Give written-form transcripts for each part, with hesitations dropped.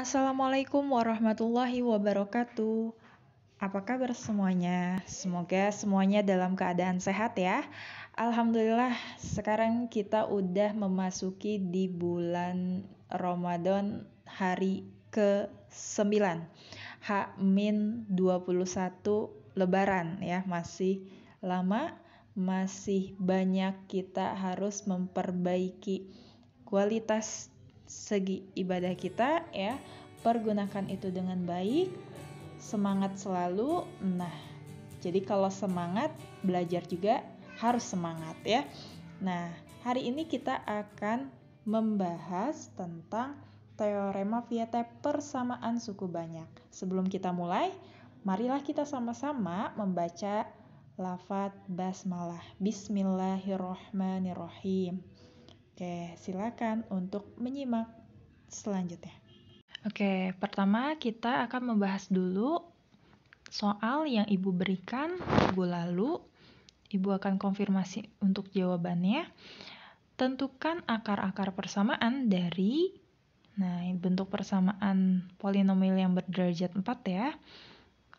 Assalamualaikum warahmatullahi wabarakatuh. Apa kabar semuanya? Semoga semuanya dalam keadaan sehat ya. Alhamdulillah, sekarang kita udah memasuki di bulan Ramadan hari ke-9. H-21 Lebaran ya, masih lama, masih banyak kita harus memperbaiki kualitas segi ibadah kita ya. Pergunakan itu dengan baik, semangat selalu. Nah, jadi kalau semangat, belajar juga harus semangat ya. Nah, hari ini kita akan membahas tentang teorema Vieta persamaan suku banyak. Sebelum kita mulai, marilah kita sama-sama membaca lafadz basmalah. Bismillahirrohmanirrohim. Oke, silakan untuk menyimak selanjutnya. Oke, pertama kita akan membahas dulu soal yang Ibu berikan minggu lalu. Ibu akan konfirmasi untuk jawabannya. Tentukan akar-akar persamaan dari, bentuk persamaan polinomial yang berderajat 4 ya.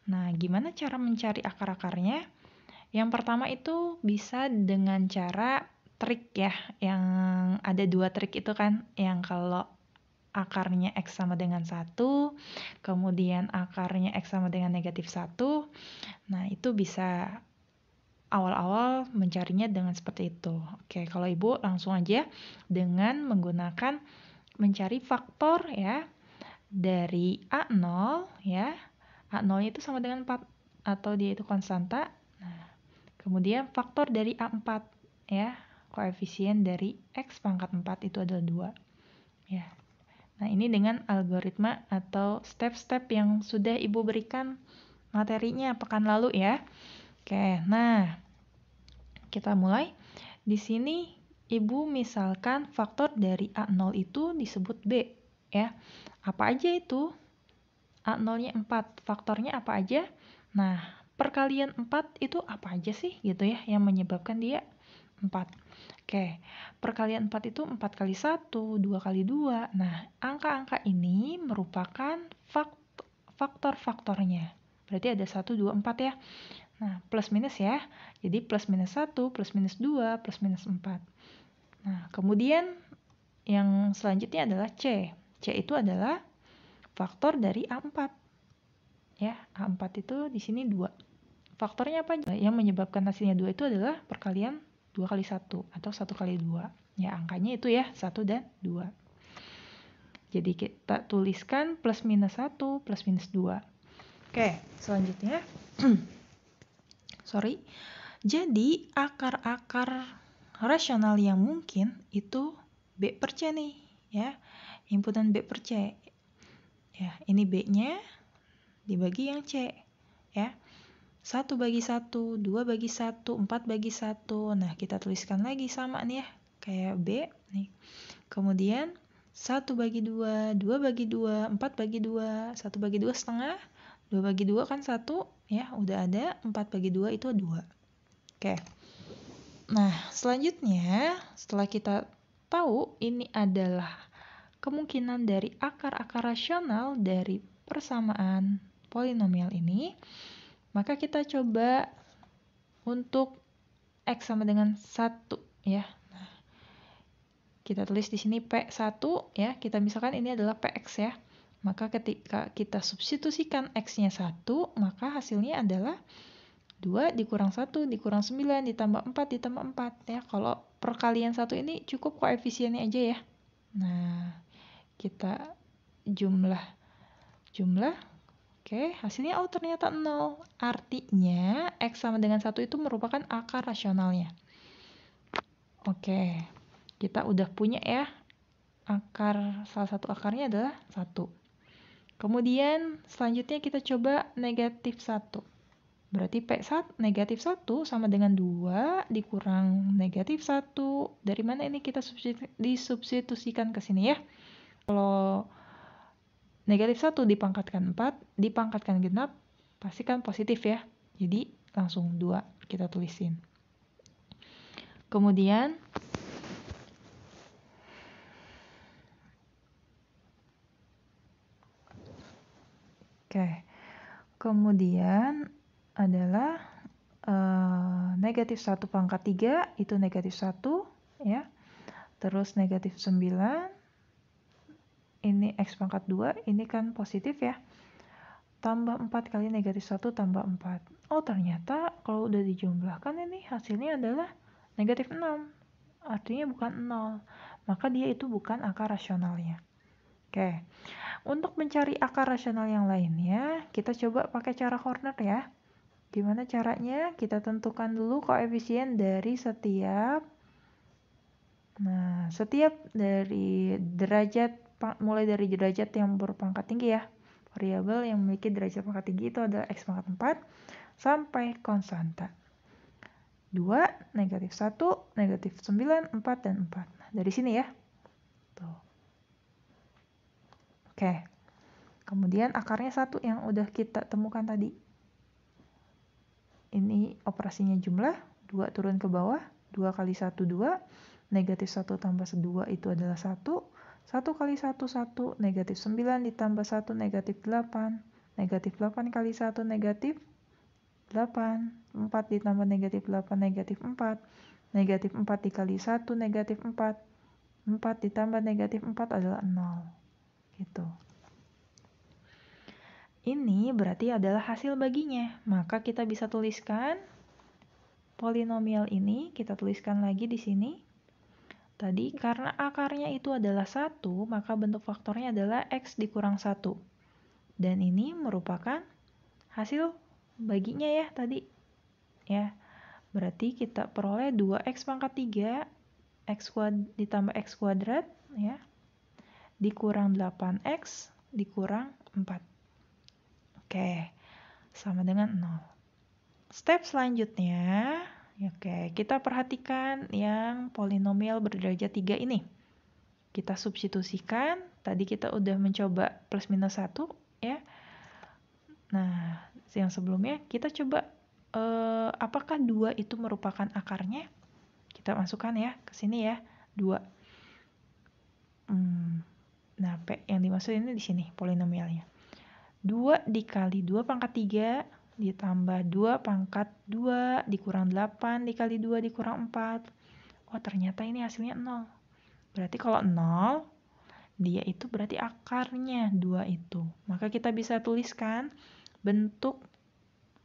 Nah, gimana cara mencari akar-akarnya? Yang pertama itu bisa dengan cara trik ya, yang ada 2 trik itu kan, yang kalau akarnya X sama dengan 1, kemudian akarnya X sama dengan negatif 1. Nah, itu bisa awal-awal mencarinya dengan seperti itu. Oke, kalau Ibu langsung aja dengan menggunakan mencari faktor ya dari A0 ya. A0 itu sama dengan 4 atau dia itu konstanta. Nah, kemudian faktor dari A4 ya. Koefisien dari X pangkat 4 itu adalah 2. Ya. Nah, ini dengan algoritma atau step-step yang sudah Ibu berikan materinya pekan lalu ya. Oke, nah kita mulai. Di sini Ibu misalkan faktor dari A0 itu disebut B ya. Apa aja itu? A0-nya 4, faktornya apa aja? Nah, perkalian 4 itu apa aja sih gitu ya yang menyebabkan dia 4. Oke, perkalian 4 itu 4 kali 1, 2 kali 2. Nah, angka-angka ini merupakan faktor-faktornya. Berarti ada 1, 2, 4 ya. Nah, plus minus ya. Jadi plus minus 1, plus minus 2, plus minus 4. Nah, kemudian yang selanjutnya adalah C. C itu adalah faktor dari A4. Ya, A4 itu di sini 2. Faktornya apa? Yang menyebabkan hasilnya 2 itu adalah perkalian 2 kali 1 atau 1 kali 2. Ya, angkanya itu ya, 1 dan 2. Jadi kita tuliskan plus minus 1, plus minus 2. Oke, selanjutnya. Jadi akar-akar rasional yang mungkin itu B per C nih, ya. Himpunan B per C. Ya, ini B-nya dibagi yang C, ya. 1 bagi 1, 2 bagi 1, 4 bagi 1. Nah, kita tuliskan lagi sama nih ya, kayak B nih. Kemudian 1 bagi 2, 2 bagi 2, 4 bagi 2, 1 bagi 2 setengah, 2 bagi 2 kan 1, ya, udah ada, 4 bagi 2 itu 2. Oke. Nah, selanjutnya setelah kita tahu ini adalah kemungkinan dari akar-akar rasional dari persamaan polinomial ini, maka kita coba untuk X sama dengan 1 ya. Nah, kita tulis di sini P1 ya. Kita misalkan ini adalah PX ya. Maka ketika kita substitusikan X-nya 1, maka hasilnya adalah 2 dikurang 1 dikurang 9 ditambah 4 ditambah 4 ya. Kalau perkalian 1 ini cukup koefisiennya aja ya. Nah, kita jumlah. Oke, hasilnya ternyata 0. Artinya X sama dengan 1 itu merupakan akar rasionalnya. Oke, kita udah punya ya. Salah satu akarnya adalah 1. Kemudian selanjutnya kita coba negatif 1. Berarti P1 negatif 1 sama dengan 2 dikurang negatif 1. Dari mana ini kita disubstitusikan ke sini ya. Kalau negatif 1 dipangkatkan 4, dipangkatkan genap, pasti kan positif ya. Jadi langsung 2 kita tulisin. Kemudian Oke, kemudian adalah negatif 1 pangkat 3 itu negatif 1 ya. Terus negatif 9 ini X pangkat 2 ini kan positif ya. Tambah 4 kali negatif 1 tambah 4. Oh ternyata kalau udah dijumlahkan ini hasilnya adalah negatif 6. Artinya bukan 0. Maka dia itu bukan akar rasionalnya. Oke, untuk mencari akar rasional yang lainnya, kita coba pakai cara Horner ya. Gimana caranya? Kita tentukan dulu koefisien dari setiap dari derajat, mulai dari derajat yang berpangkat tinggi ya. Variabel yang memiliki derajat pangkat tinggi itu adalah X pangkat 4 sampai konstanta. 2, negatif 1, negatif 9, 4, dan 4. Nah, dari sini ya. Tuh. Oke, kemudian akarnya 1 yang udah kita temukan tadi. Ini operasinya jumlah, 2 turun ke bawah, 2 kali 1, 2, negatif 1 tambah 2 itu adalah 1, 1 kali 1, 1, negatif 9 ditambah 1, negatif 8, negatif 8 kali 1, negatif 8, 4 ditambah negatif 8, negatif 4, negatif 4 dikali 1, negatif 4, 4 ditambah negatif 4 adalah 0. Gitu. Ini berarti adalah hasil baginya. Maka kita bisa tuliskan polinomial ini, kita tuliskan lagi di sini. Tadi karena akarnya itu adalah 1, maka bentuk faktornya adalah X dikurang 1. Dan ini merupakan hasil baginya ya tadi. Ya. Berarti kita peroleh 2X pangkat 3, ditambah X kuadrat ya. Dikurang 8X dikurang 4. Oke, sama dengan 0. Step selanjutnya, oke, kita perhatikan yang polinomial berderajat 3 ini. Kita substitusikan, tadi kita udah mencoba plus minus 1 ya. Nah, yang sebelumnya kita coba apakah 2 itu merupakan akarnya? Kita masukkan ya ke sini ya, 2. Nah, P yang dimaksud ini di sini polinomialnya. 2 dikali 2 pangkat 3 ditambah 2 pangkat 2 dikurang 8 dikali 2 dikurang 4. Oh, ternyata ini hasilnya 0. Berarti kalau 0, dia itu berarti akarnya 2 itu. Maka kita bisa tuliskan bentuk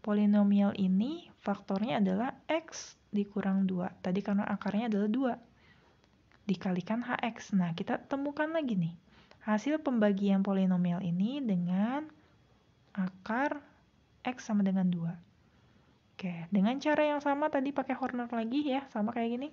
polinomial ini faktornya adalah X dikurang 2. Tadi karena akarnya adalah 2. Dikalikan HX. Nah, kita temukan lagi nih. Hasil pembagian polinomial ini dengan akar X sama dengan 2. Oke, dengan cara yang sama tadi pakai Horner lagi ya, sama kayak gini.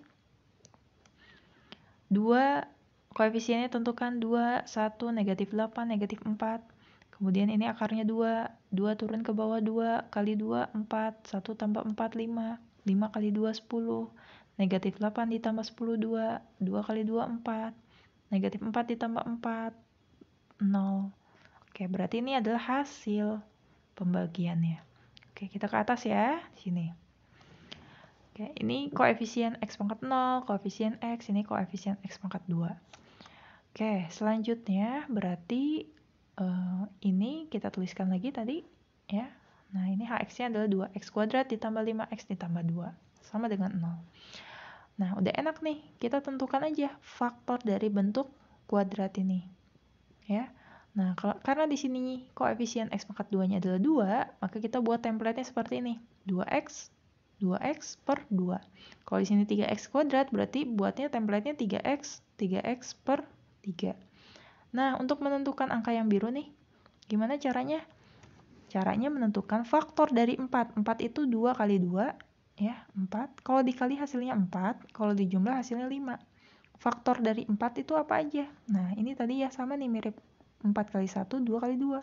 2, koefisiennya tentukan 2, 1, negatif 8, negatif 4. Kemudian ini akarnya 2, 2 turun ke bawah 2, kali 2, 4, 1 tambah 4, 5, 5 kali 2, 10, negatif 8 ditambah 10, 2, 2 kali 2, 4, negatif 4 ditambah 4, 0. Oke, berarti ini adalah hasil pembagiannya. Oke, kita ke atas ya, sini. Oke, ini koefisien X pangkat 0, koefisien X, ini koefisien X pangkat 2. Oke, selanjutnya berarti ini kita tuliskan lagi tadi ya. Nah, ini HX-nya adalah 2X kuadrat ditambah 5X ditambah 2, sama dengan 0. Nah, udah enak nih, kita tentukan aja faktor dari bentuk kuadrat ini. Ya. Nah, karena di sini koefisien X pangkat 2-nya adalah 2, maka kita buat template-nya seperti ini. 2X per 2. Kalau di sini 3X kuadrat, berarti buatnya template-nya 3X per 3. Nah, untuk menentukan angka yang biru nih, gimana caranya? Caranya menentukan faktor dari 4. 4 itu 2 kali 2, ya, 4. Kalau dikali hasilnya 4, kalau dijumlah hasilnya 5. Faktor dari 4 itu apa aja? Nah, ini tadi ya sama nih mirip 4 kali 1, 2 kali 2.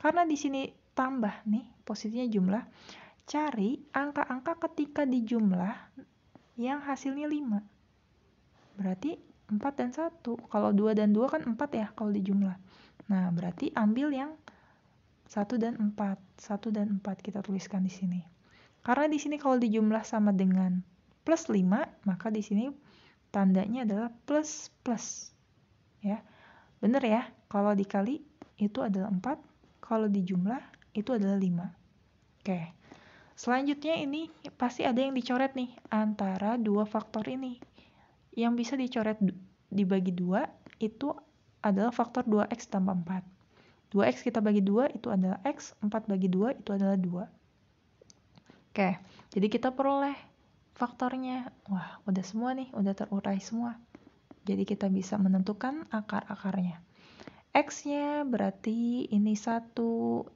Karena di sini tambah nih, posisinya jumlah, cari angka-angka ketika dijumlah yang hasilnya 5. Berarti 4 dan 1. Kalau 2 dan 2 kan 4 ya kalau dijumlah. Nah, berarti ambil yang 1 dan 4. 1 dan 4 kita tuliskan di sini. Karena di sini kalau dijumlah sama dengan plus 5, maka di sini tandanya adalah plus. Ya. Benar ya? Kalau dikali itu adalah 4, kalau di jumlah itu adalah 5. Oke. Selanjutnya ini pasti ada yang dicoret nih antara dua faktor ini. Yang bisa dicoret dibagi 2 itu adalah faktor 2x tambah 4. 2x kita bagi 2 itu adalah x, 4 bagi 2 itu adalah 2. Oke, jadi kita peroleh faktornya. Wah, udah semua nih, udah terurai semua. Jadi kita bisa menentukan akar-akarnya. X-nya berarti ini 1,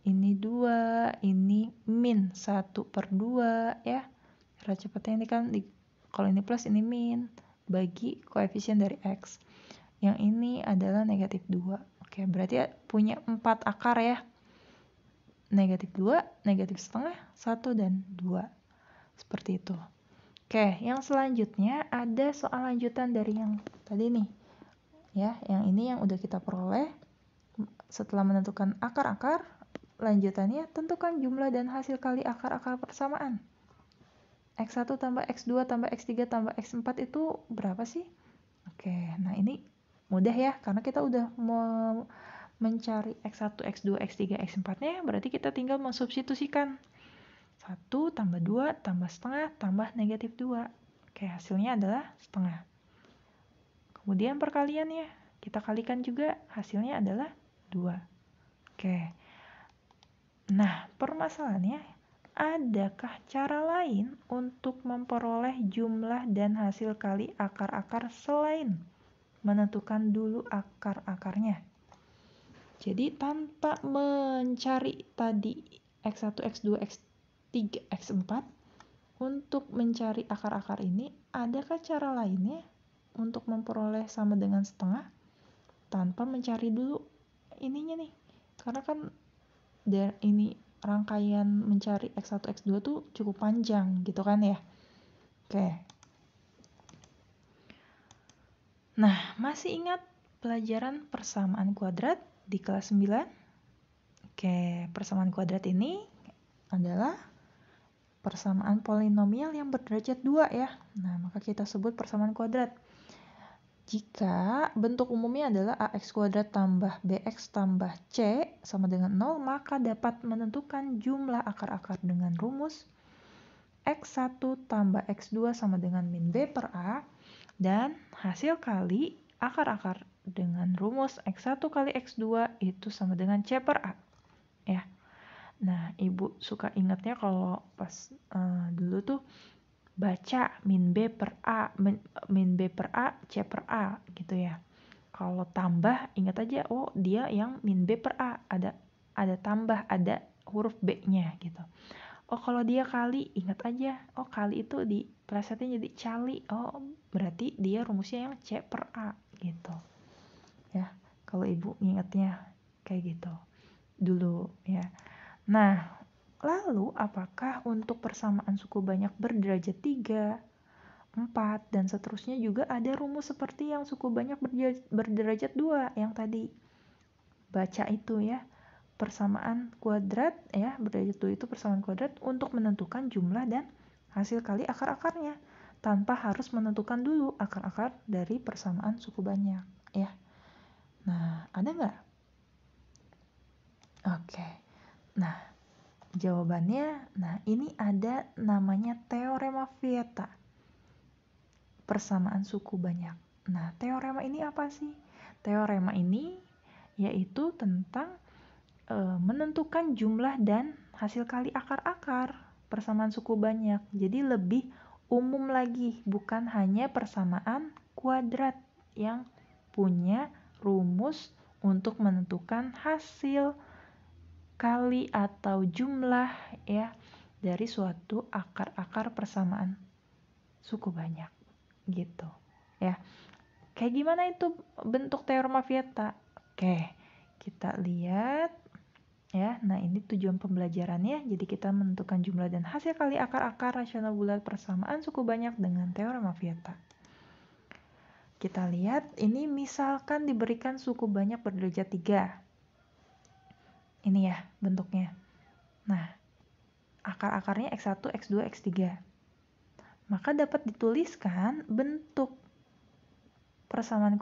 ini 2, ini min 1/2 ya. Cara cepatnya ini kan, kalau ini plus ini min, bagi koefisien dari X. Yang ini adalah negatif 2. Oke, berarti punya 4 akar ya. Negatif 2, negatif setengah, 1, dan 2. Seperti itu. Oke, yang selanjutnya ada soal lanjutan dari yang tadi nih. Ya, yang ini yang udah kita peroleh. Setelah menentukan akar-akar, lanjutannya tentukan jumlah dan hasil kali akar-akar persamaan. X1 tambah X2 tambah X3 tambah X4 itu berapa sih? Oke, nah ini mudah ya, karena kita udah mau mencari X1, X2, X3, X4-nya, berarti kita tinggal mensubstitusikan. 1 tambah 2 tambah setengah tambah negatif 2. Oke, hasilnya adalah setengah. Kemudian perkaliannya, kita kalikan juga, hasilnya adalah 2. Oke. Nah, permasalahannya, adakah cara lain untuk memperoleh jumlah dan hasil kali akar-akar selain menentukan dulu akar-akarnya? Jadi tanpa mencari tadi X1, X2, X3, X4, untuk mencari akar-akar ini, adakah cara lainnya untuk memperoleh sama dengan setengah tanpa mencari dulu ininya nih? Karena kan ini rangkaian mencari X1, X2 tuh cukup panjang gitu kan ya. Oke. Nah, masih ingat pelajaran persamaan kuadrat di kelas 9? Oke, persamaan kuadrat ini adalah persamaan polinomial yang berderajat 2 ya. Nah, maka kita sebut persamaan kuadrat. Jika bentuk umumnya adalah ax kuadrat tambah bx tambah c sama dengan 0, maka dapat menentukan jumlah akar-akar dengan rumus x1 tambah x2 sama dengan min b per a, dan hasil kali akar-akar dengan rumus x1 kali x2 itu sama dengan c per a. Ya. Nah, Ibu suka ingatnya kalau pas dulu tuh baca min B per A, C per A gitu ya. Kalau tambah, ingat aja, oh dia yang min B per A, ada tambah, ada huruf B-nya gitu. Oh kalau dia kali, ingat aja, oh kali itu diplesetin jadi cali, oh berarti dia rumusnya yang C per A gitu. Ya, kalau Ibu ingatnya kayak gitu dulu ya. Nah, lalu apakah untuk persamaan suku banyak berderajat 3, 4, dan seterusnya juga ada rumus seperti yang suku banyak berderajat 2 yang tadi baca itu ya. Persamaan kuadrat ya, berderajat 2 itu persamaan kuadrat untuk menentukan jumlah dan hasil kali akar-akarnya tanpa harus menentukan dulu akar-akar dari persamaan suku banyak ya. Nah, ada nggak? Oke. Nah, jawabannya, nah ini ada namanya teorema Vieta, persamaan suku banyak. Nah, teorema ini apa sih? Teorema ini yaitu tentang menentukan jumlah dan hasil kali akar-akar persamaan suku banyak. Jadi lebih umum lagi, bukan hanya persamaan kuadrat yang punya rumus untuk menentukan hasil kali atau jumlah ya dari suatu akar-akar persamaan suku banyak gitu ya. Kayak gimana itu bentuk teorema Vieta? Oke, kita lihat ya. Nah, ini tujuan pembelajarannya. Jadi kita menentukan jumlah dan hasil kali akar-akar rasional bulat persamaan suku banyak dengan teorema Vieta. Kita lihat, ini misalkan diberikan suku banyak berderajat 3. Ini ya bentuknya. Nah, akar-akarnya X1, X2, X3. Maka dapat dituliskan bentuk persamaan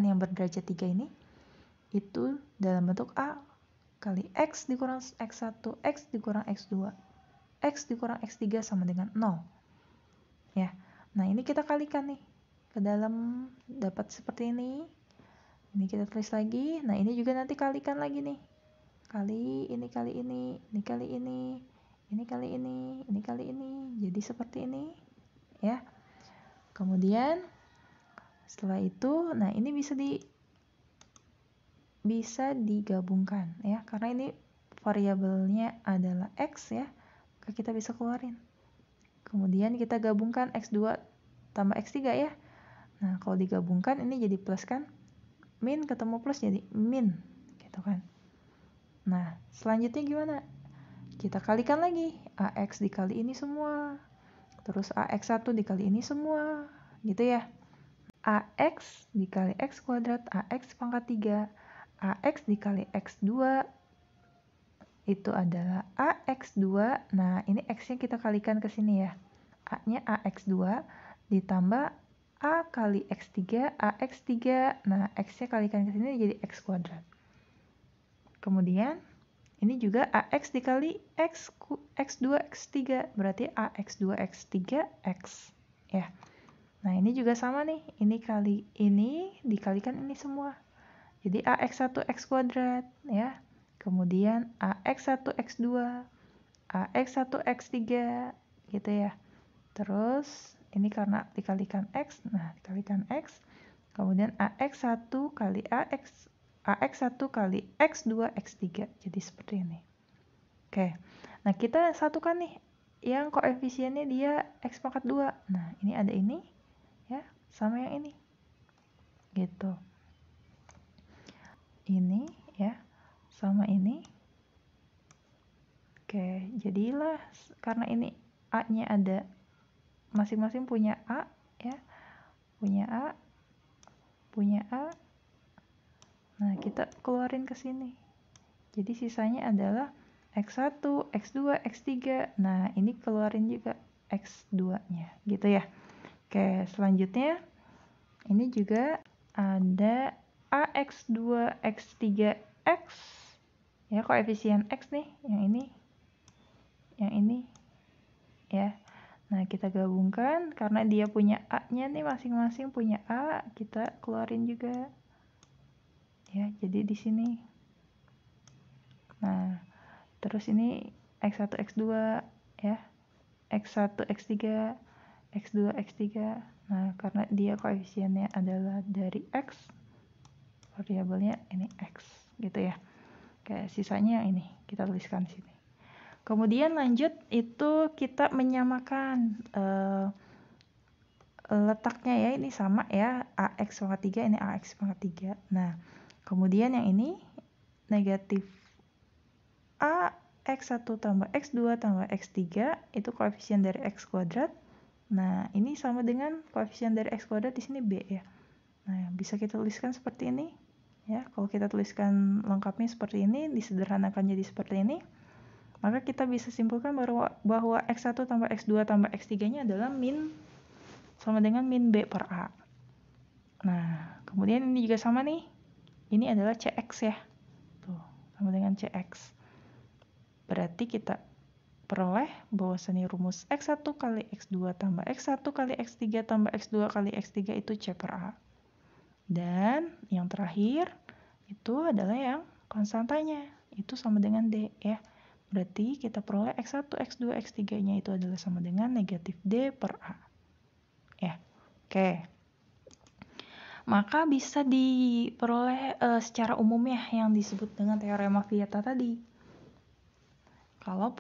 yang berderajat 3 ini itu dalam bentuk A kali X dikurang X1, X dikurang X2, X dikurang X3 sama dengan 0. Ya. Nah, ini kita kalikan nih. Ke dalam dapat seperti ini. Ini kita tulis lagi. Nah, ini juga nanti kalikan lagi nih. Kali ini, ini kali ini, ini kali ini, ini kali ini. Jadi seperti ini. Ya. Kemudian setelah itu, nah ini bisa digabungkan ya, karena ini variabelnya adalah X ya, maka kita bisa keluarin. Kemudian kita gabungkan X2 tambah X3 ya. Nah, kalau digabungkan ini jadi plus kan, min ketemu plus jadi min gitu kan. Nah, selanjutnya gimana? Kita kalikan lagi, AX dikali ini semua, terus AX1 dikali ini semua gitu ya. AX dikali X kuadrat, AX pangkat 3, AX dikali X2 itu adalah AX2. Nah, ini X-nya kita kalikan ke sini ya. A-nya AX2 ditambah A kali X3, AX3. Nah, X-nya kalikan ke sini jadi X kuadrat. Kemudian, ini juga AX dikali X2, X3. Berarti AX2, X3, X. Ya. Nah, ini juga sama nih. Ini kali ini dikalikan ini semua. Jadi AX1 X kuadrat ya. Kemudian AX1 X2, AX1 X3 gitu ya. Terus ini karena dikalikan X, nah dikalikan X. Kemudian AX1 kali AX1 kali X2 X3. Jadi seperti ini. Oke. Nah, kita satukan nih yang koefisiennya dia X pangkat 2. Nah, ini ada ini ya, sama yang ini. Gitu. Ini ya sama ini. Oke, jadilah karena ini A-nya ada, masing-masing punya A ya, punya A. Nah, kita keluarin ke sini. Jadi sisanya adalah X1, X2, X3. Nah, ini keluarin juga X2-nya gitu ya. Oke, selanjutnya ini juga ada AX2, X3, X ya, koefisien X nih, yang ini ya. Nah, kita gabungkan karena dia punya A-nya nih, masing-masing punya A, kita keluarin juga ya, jadi di sini. Nah, terus ini X1, X2 ya, X1, X3, X2, X3. Nah, karena dia koefisiennya adalah dari X, variabelnya ini X gitu ya. Kayak sisanya yang ini kita tuliskan di sini. Kemudian lanjut itu kita menyamakan letaknya ya, ini sama ya, AX pangkat 3, ini AX pangkat 3. Nah, kemudian yang ini negatif AX1 tambah X2 tambah X3 itu koefisien dari X kuadrat. Nah, ini sama dengan koefisien dari X kuadrat, di sini B ya. Nah, bisa kita tuliskan seperti ini ya. Kalau kita tuliskan lengkapnya seperti ini, disederhanakan jadi seperti ini, maka kita bisa simpulkan bahwa X1 tambah X2 tambah X3-nya adalah min sama dengan min B per A. Nah, kemudian ini juga sama nih. Ini adalah CX ya. Tuh, sama dengan CX. Berarti kita peroleh bahwasannya rumus X1 kali X2 tambah X1 kali X3 tambah X2 kali X3 itu C per A. Dan yang terakhir itu adalah yang konstantanya. Itu sama dengan D ya. Berarti kita peroleh X1, X2, X3-nya itu adalah sama dengan negatif D per A. Ya, oke. Maka bisa diperoleh secara umum ya yang disebut dengan teorema Vieta tadi. Kalau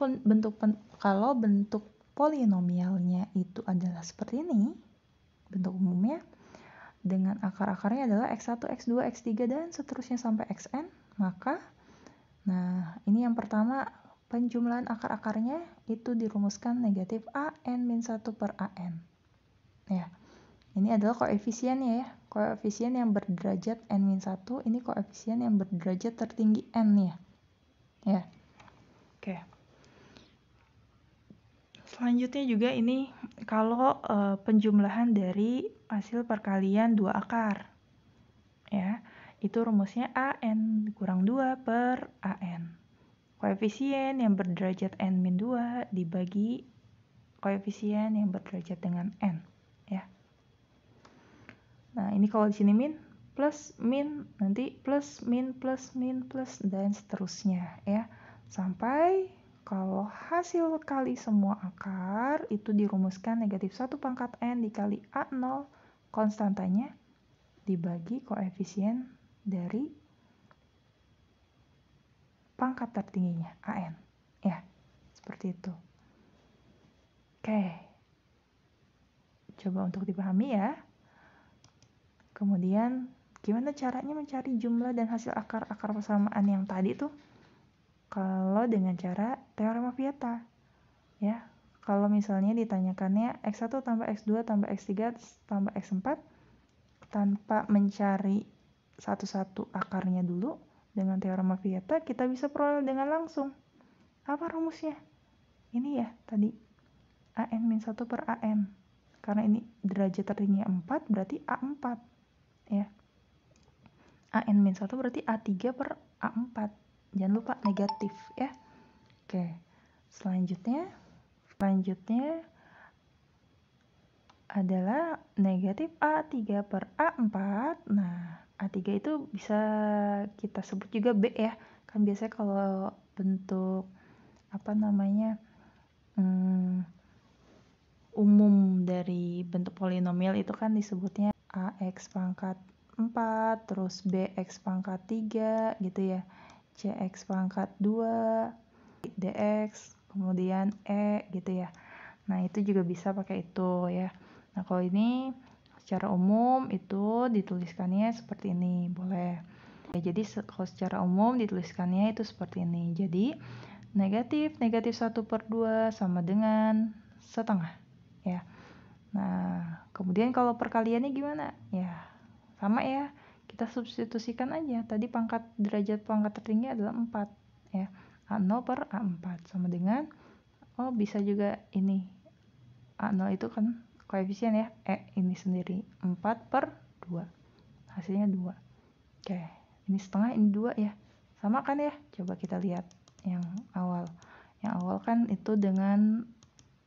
bentuk polinomialnya itu adalah seperti ini, bentuk umumnya, dengan akar-akarnya adalah X1, X2, X3, dan seterusnya sampai Xn, maka, nah ini yang pertama, penjumlahan akar-akarnya itu dirumuskan negatif AN-1 per AN. Ya, ini adalah koefisiennya ya, koefisien yang berderajat N-1, ini koefisien yang berderajat tertinggi N ya. Ya, oke. Selanjutnya juga ini kalau penjumlahan dari hasil perkalian dua akar. Ya, itu rumusnya AN kurang 2 per AN. Koefisien yang berderajat N-2 dibagi koefisien yang berderajat dengan N, ya. Nah, ini kalau di sini min, plus, min, nanti plus, min, dan seterusnya, ya. Sampai kalau hasil kali semua akar itu dirumuskan negatif 1 pangkat N dikali A0 konstantanya dibagi koefisien dari pangkat tertingginya, AN. Ya, seperti itu. Oke. Coba untuk dipahami ya. Kemudian, gimana caranya mencari jumlah dan hasil akar-akar persamaan yang tadi tuh? Kalau dengan cara teorema Vieta. Ya, kalau misalnya ditanyakannya X1 tambah X2 tambah X3 tambah X4 tanpa mencari satu-satu akarnya dulu, dengan teorema Vieta kita bisa peroleh dengan langsung. Apa rumusnya? Ini ya tadi AN-1 per AN. Karena ini derajat tertingginya 4 berarti A4 ya. AN-1 berarti A3 per A4. Jangan lupa negatif ya. Oke. Selanjutnya adalah negatif A3 per A4. Nah, A3 itu bisa kita sebut juga B ya. Kan biasanya kalau bentuk umum dari bentuk polinomial itu kan disebutnya AX pangkat 4, terus BX pangkat 3 gitu ya. CX pangkat 2, DX, kemudian E gitu ya. Nah, itu juga bisa pakai itu ya. Nah, kalau ini secara umum itu dituliskannya seperti ini, boleh. Ya, jadi kalau secara umum dituliskannya itu seperti ini. Jadi, negatif 1/2 sama dengan setengah. Ya. Nah, kemudian kalau perkaliannya gimana? Ya, sama ya. Kita substitusikan aja. Tadi derajat pangkat tertinggi adalah 4 ya. A0 per A4 sama dengan bisa juga ini. A0 itu kan koefisien ya. Ini sendiri 4 per 2. Hasilnya 2. Oke, ini setengah, ini 2 ya. Sama kan ya? Coba kita lihat yang awal. Yang awal kan itu dengan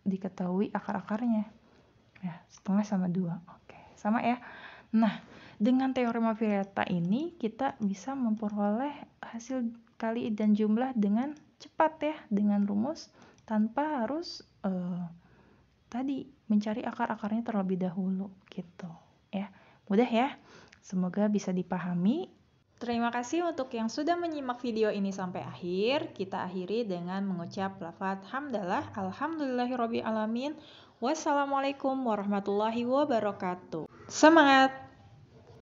diketahui akar-akarnya. Ya, setengah sama 2. Oke, sama ya. Nah, dengan teorema Vieta ini kita bisa memperoleh hasil kali dan jumlah dengan cepat ya, dengan rumus tanpa harus tadi mencari akar-akarnya terlebih dahulu gitu ya. Mudah ya. Semoga bisa dipahami. Terima kasih untuk yang sudah menyimak video ini sampai akhir. Kita akhiri dengan mengucap lafaz hamdalah, alhamdulillahirabbil alamin. Wassalamualaikum warahmatullahi wabarakatuh. Semangat!